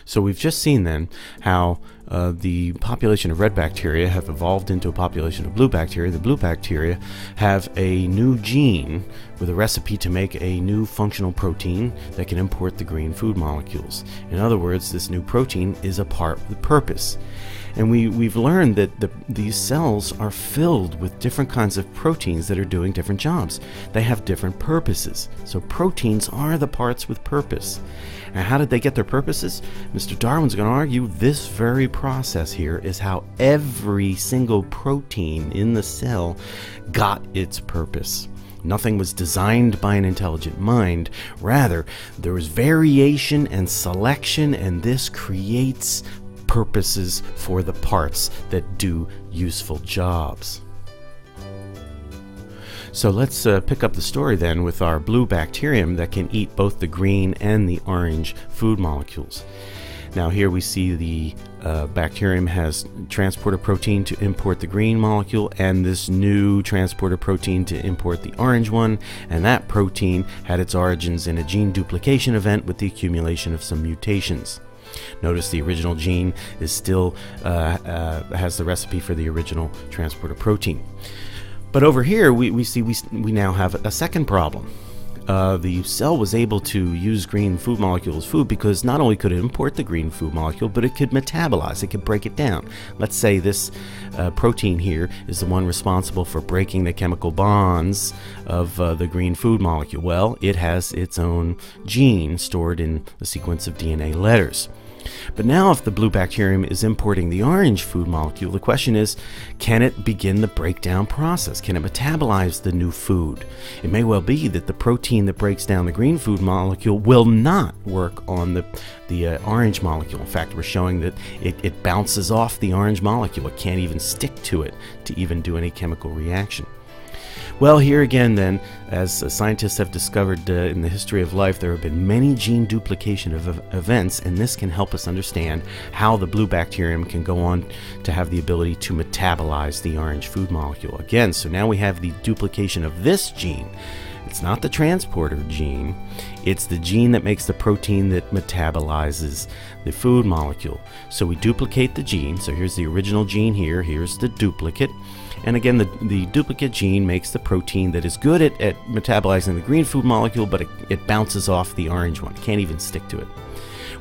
So we've just seen then how the population of red bacteria have evolved into a population of blue bacteria. The blue bacteria have a new gene with a recipe to make a new functional protein that can import the green food molecules. In other words, this new protein is a part of the purpose. And we've learned that these cells are filled with different kinds of proteins that are doing different jobs. They have different purposes. So proteins are the parts with purpose. And how did they get their purposes? Mr. Darwin's going to argue this very process here is how every single protein in the cell got its purpose. Nothing was designed by an intelligent mind. Rather, there was variation and selection, and this creates purposes for the parts that do useful jobs. So let's pick up the story then with our blue bacterium that can eat both the green and the orange food molecules. Now here we see the bacterium has transporter protein to import the green molecule and this new transporter protein to import the orange one, and that protein had its origins in a gene duplication event with the accumulation of some mutations. Notice the original gene is still has the recipe for the original transporter protein. But over here we now have a second problem. The cell was able to use green food molecule as food because not only could it import the green food molecule, but it could metabolize, it could break it down. Let's say this protein here is the one responsible for breaking the chemical bonds of the green food molecule. Well, it has its own gene stored in the sequence of DNA letters. But now if the blue bacterium is importing the orange food molecule, the question is, can it begin the breakdown process? Can it metabolize the new food? It may well be that the protein that breaks down the green food molecule will not work on the orange molecule. In fact, we're showing that it bounces off the orange molecule. It can't even stick to it to even do any chemical reaction. Well, here again then, as scientists have discovered in the history of life, there have been many gene duplication of events, and this can help us understand how the blue bacterium can go on to have the ability to metabolize the orange food molecule. Again, so now we have the duplication of this gene. It's not the transporter gene, it's the gene that makes the protein that metabolizes the food molecule. So we duplicate the gene, so here's the original gene here, here's the duplicate. And again, the duplicate gene makes the protein that is good at metabolizing the green food molecule, but it bounces off the orange one. It can't even stick to it.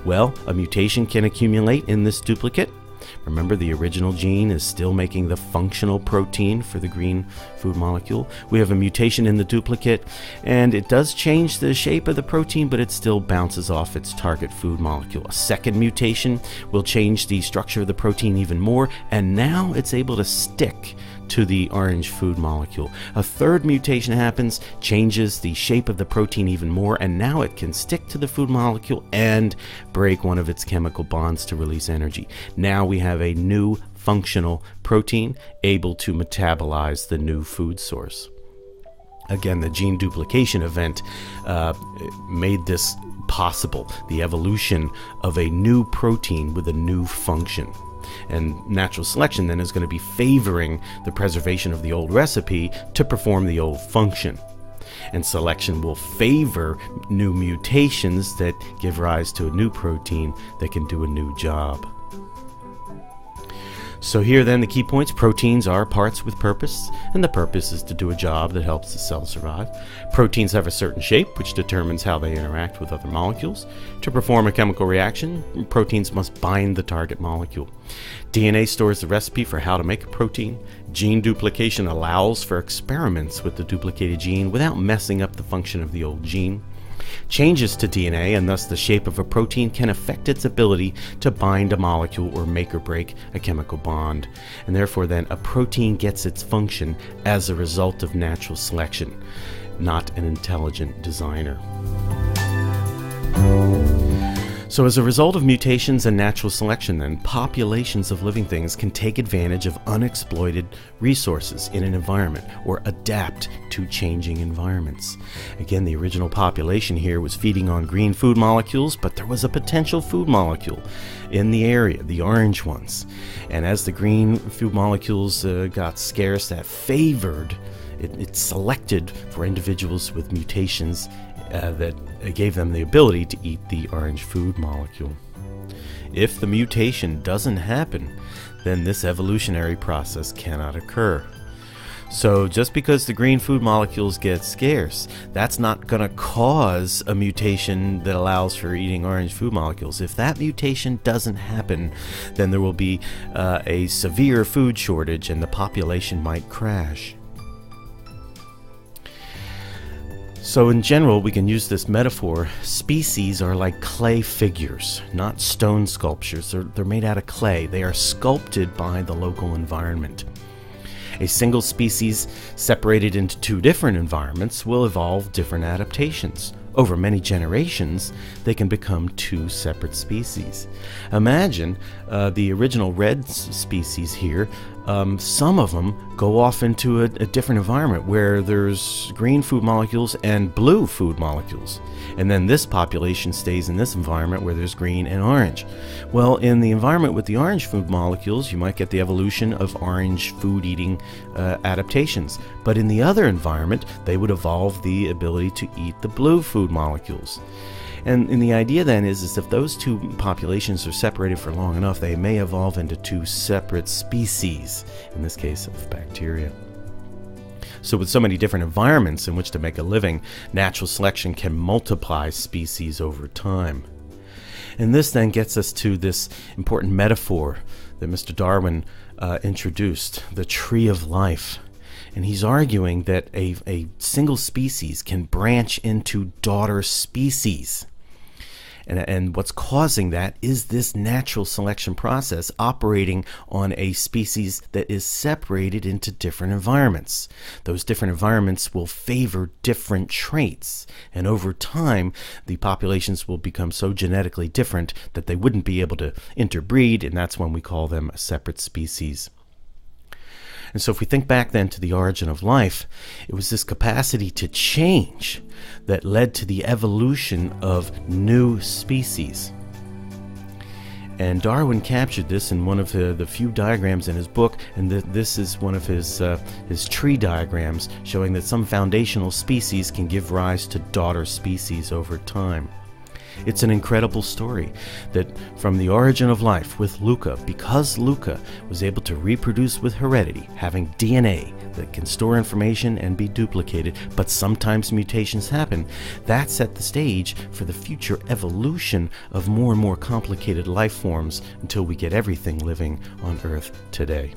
Well, a mutation can accumulate in this duplicate. Remember, the original gene is still making the functional protein for the green food molecule. We have a mutation in the duplicate, and it does change the shape of the protein, but it still bounces off its target food molecule. A second mutation will change the structure of the protein even more, and now it's able to stick to the orange food molecule. A third mutation happens, changes the shape of the protein even more, and now it can stick to the food molecule and break one of its chemical bonds to release energy. Now we have a new functional protein able to metabolize the new food source. Again, the gene duplication event made this possible, the evolution of a new protein with a new function. And natural selection then is going to be favoring the preservation of the old recipe to perform the old function. And selection will favor new mutations that give rise to a new protein that can do a new job. So here then the key points: proteins are parts with purpose, and the purpose is to do a job that helps the cell survive. Proteins have a certain shape which determines how they interact with other molecules. To perform a chemical reaction, proteins must bind the target molecule. DNA stores the recipe for how to make a protein. Gene duplication allows for experiments with the duplicated gene without messing up the function of the old gene. Changes to DNA, and thus the shape of a protein, can affect its ability to bind a molecule or make or break a chemical bond. And therefore then a protein gets its function as a result of natural selection, not an intelligent designer. So as a result of mutations and natural selection then, populations of living things can take advantage of unexploited resources in an environment or adapt to changing environments. Again, the original population here was feeding on green food molecules, but there was a potential food molecule in the area, the orange ones. And as the green food molecules got scarce, that favored, it selected for individuals with mutations that gave them the ability to eat the orange food molecule. If the mutation doesn't happen, then this evolutionary process cannot occur. So just because the green food molecules get scarce, that's not going to cause a mutation that allows for eating orange food molecules. If that mutation doesn't happen, then there will be a severe food shortage and the population might crash. So in general, we can use this metaphor. Species are like clay figures, not stone sculptures. They're made out of clay. They are sculpted by the local environment. A single species separated into two different environments will evolve different adaptations. Over many generations, they can become two separate species. Imagine the original red species here. Some of them go off into a different environment where there's green food molecules and blue food molecules. And then this population stays in this environment where there's green and orange. Well, in the environment with the orange food molecules, you might get the evolution of orange food-eating adaptations. But in the other environment, they would evolve the ability to eat the blue food molecules. And the idea then is if those two populations are separated for long enough, they may evolve into two separate species, in this case of bacteria. So with so many different environments in which to make a living, natural selection can multiply species over time. And this then gets us to this important metaphor that Mr. Darwin introduced, the tree of life. And he's arguing that a single species can branch into daughter species. And what's causing that is this natural selection process operating on a species that is separated into different environments. Those different environments will favor different traits, and over time the populations will become so genetically different that they wouldn't be able to interbreed, and that's when we call them a separate species. And so if we think back then to the origin of life, it was this capacity to change that led to the evolution of new species. And Darwin captured this in one of the few diagrams in his book, and this is one of his tree diagrams showing that some foundational species can give rise to daughter species over time. It's an incredible story that from the origin of life with Luca, because Luca was able to reproduce with heredity, having DNA that can store information and be duplicated, but sometimes mutations happen, that set the stage for the future evolution of more and more complicated life forms until we get everything living on Earth today.